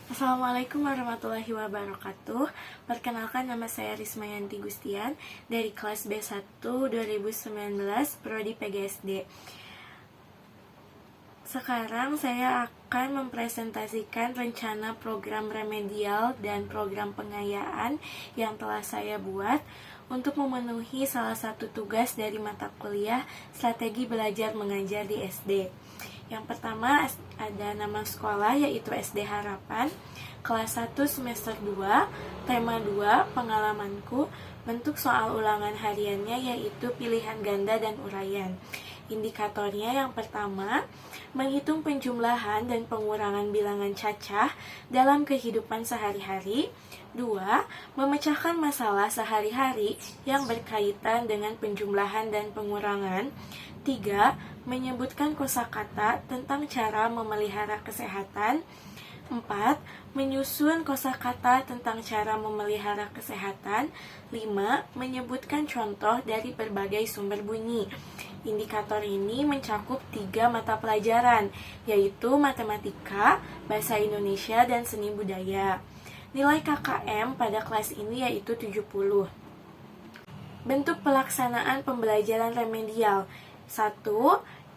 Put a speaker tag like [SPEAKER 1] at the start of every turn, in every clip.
[SPEAKER 1] Assalamualaikum warahmatullahi wabarakatuh. Perkenalkan, nama saya Rismayanti Gustian dari kelas B1 2019 Prodi PGSD. Sekarang saya akan mempresentasikan rencana program remedial dan program pengayaan yang telah saya buat untuk memenuhi salah satu tugas dari mata kuliah Strategi Belajar Mengajar di SD. Yang pertama ada nama sekolah, yaitu SD Harapan, kelas 1 semester 2, tema 2, pengalamanku, bentuk soal ulangan hariannya yaitu pilihan ganda dan uraian. Indikatornya yang pertama, menghitung penjumlahan dan pengurangan bilangan cacah dalam kehidupan sehari-hari. 2. Memecahkan masalah sehari-hari yang berkaitan dengan penjumlahan dan pengurangan. 3. Menyebutkan kosakata tentang cara memelihara kesehatan. 4. Menyusun kosakata tentang cara memelihara kesehatan. 5. Menyebutkan contoh dari berbagai sumber bunyi. Indikator ini mencakup 3 mata pelajaran, yaitu matematika, bahasa Indonesia, dan seni budaya. Nilai KKM pada kelas ini yaitu 70. Bentuk pelaksanaan pembelajaran remedial. 1.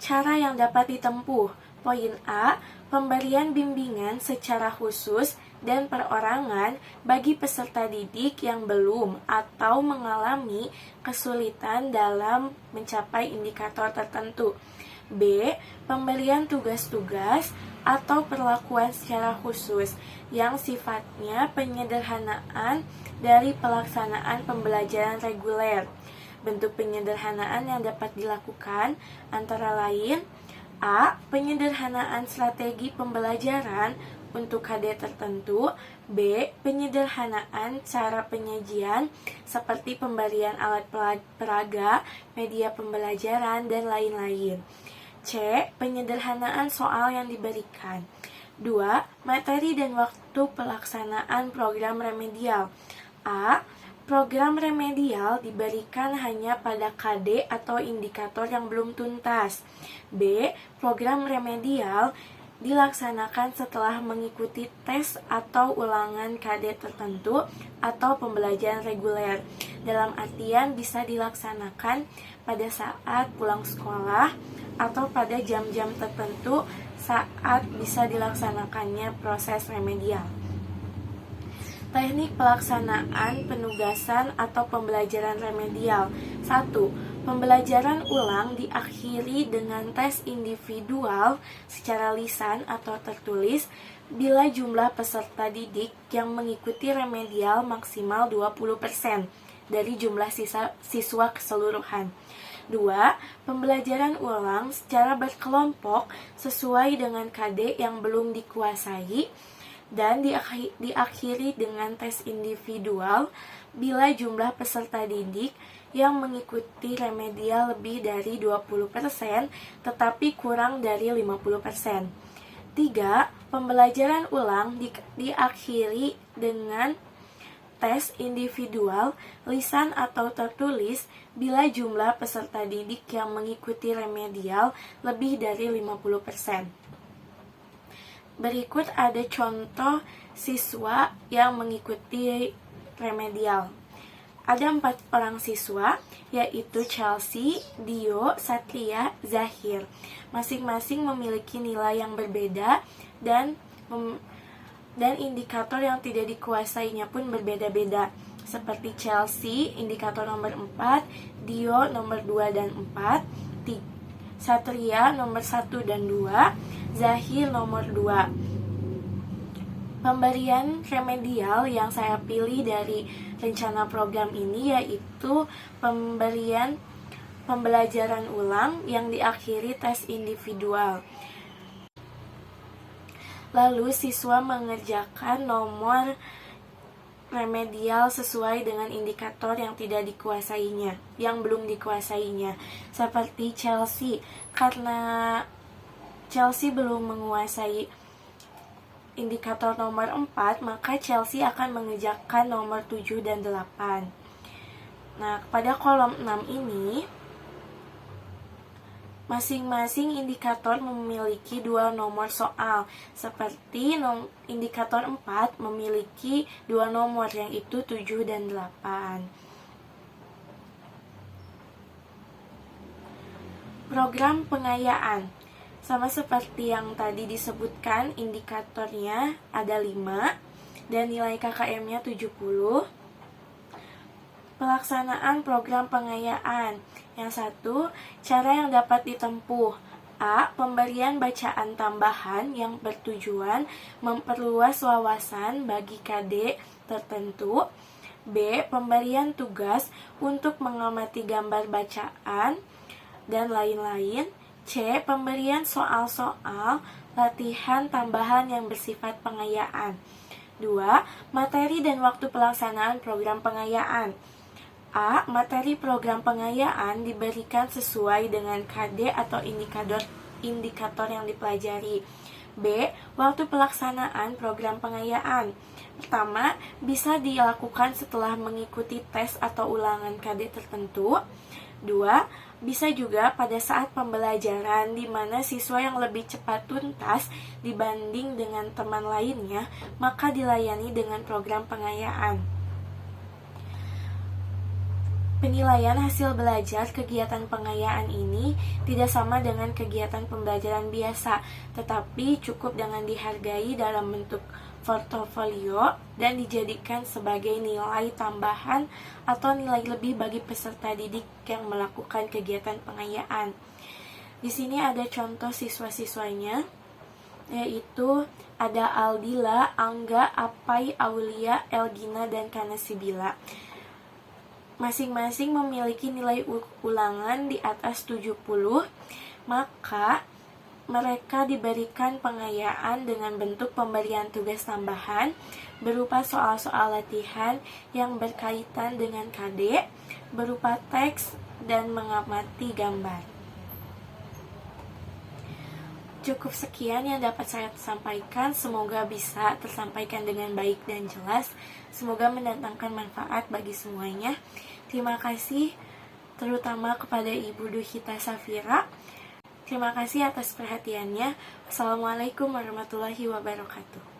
[SPEAKER 1] Cara yang dapat ditempuh. Poin A, pemberian bimbingan secara khusus dan perorangan bagi peserta didik yang belum atau mengalami kesulitan dalam mencapai indikator tertentu. B. Pemberian tugas-tugas atau perlakuan secara khusus yang sifatnya penyederhanaan dari pelaksanaan pembelajaran reguler. Bentuk penyederhanaan yang dapat dilakukan antara lain: A. Penyederhanaan strategi pembelajaran untuk KD tertentu. B. Penyederhanaan cara penyajian seperti pemberian alat peraga, media pembelajaran, dan lain-lain. C. Penyederhanaan soal yang diberikan. 2. Materi dan waktu pelaksanaan program remedial. A. Program remedial diberikan hanya pada KD atau indikator yang belum tuntas. B. Program remedial dilaksanakan setelah mengikuti tes atau ulangan KD tertentu atau pembelajaran reguler. Dalam artian bisa dilaksanakan pada saat pulang sekolah atau pada jam-jam tertentu saat bisa dilaksanakannya proses remedial. Teknik pelaksanaan penugasan atau pembelajaran remedial. 1. Pembelajaran ulang diakhiri dengan tes individual secara lisan atau tertulis bila jumlah peserta didik yang mengikuti remedial maksimal 20% dari jumlah siswa keseluruhan. 2. Pembelajaran ulang secara berkelompok sesuai dengan KD yang belum dikuasai dan diakhiri dengan tes individual bila jumlah peserta didik yang mengikuti remedial lebih dari 20% tetapi kurang dari 50%. 3. Pembelajaran ulang diakhiri dengan tes individual, lisan atau tertulis bila jumlah peserta didik yang mengikuti remedial lebih dari 50%. Berikut ada contoh siswa yang mengikuti remedial. Ada 4 orang siswa, yaitu Chelsea, Dio, Satria, Zahir. Masing-masing memiliki nilai yang berbeda dan indikator yang tidak dikuasainya pun berbeda-beda. Seperti Chelsea, indikator nomor 4, Dio nomor 2 dan 4, Satria nomor 1 dan 2, Zahir nomor 2. Pemberian remedial yang saya pilih dari rencana program ini yaitu pembelajaran ulang yang diakhiri tes individual. Lalu siswa mengerjakan nomor remedial sesuai dengan indikator yang tidak dikuasainya, yang belum dikuasainya. Seperti Chelsea, karena Chelsea belum menguasai indikator nomor 4, maka Chelsea akan mengerjakan nomor 7 dan 8. Nah, pada kolom 6 ini Masing-masing indikator memiliki dua nomor soal, seperti indikator 4 memiliki dua nomor, yaitu 7 dan 8. Program pengayaan. Sama seperti yang tadi disebutkan, indikatornya ada 5 dan nilai KKM-nya 70. Pelaksanaan program pengayaan. Yang satu, cara yang dapat ditempuh. A. Pemberian bacaan tambahan yang bertujuan memperluas wawasan bagi KD tertentu. B. Pemberian tugas untuk mengamati gambar bacaan dan lain-lain. C. Pemberian soal-soal latihan tambahan yang bersifat pengayaan. 2. Materi dan waktu pelaksanaan program pengayaan. A. Materi program pengayaan diberikan sesuai dengan KD atau indikator yang dipelajari. B. Waktu pelaksanaan program pengayaan. Pertama, bisa dilakukan setelah mengikuti tes atau ulangan KD tertentu. 2. Bisa juga pada saat pembelajaran di mana siswa yang lebih cepat tuntas dibanding dengan teman lainnya, maka dilayani dengan program pengayaan. Penilaian hasil belajar kegiatan pengayaan ini tidak sama dengan kegiatan pembelajaran biasa, tetapi cukup dengan dihargai dalam bentuk portofolio dan dijadikan sebagai nilai tambahan atau nilai lebih bagi peserta didik yang melakukan kegiatan pengayaan. Di sini ada contoh siswa-siswanya, yaitu ada Aldila, Angga, Apai, Aulia, Elgina, dan Kanasibila. Masing-masing memiliki nilai ulangan di atas 70, maka mereka diberikan pengayaan dengan bentuk pemberian tugas tambahan berupa soal-soal latihan yang berkaitan dengan KD, berupa teks dan mengamati gambar. Cukup sekian yang dapat saya sampaikan, semoga bisa tersampaikan dengan baik dan jelas. Semoga mendatangkan manfaat bagi semuanya. Terima kasih terutama kepada Ibu Duhita Safira. Terima kasih atas perhatiannya. Wassalamualaikum warahmatullahi wabarakatuh.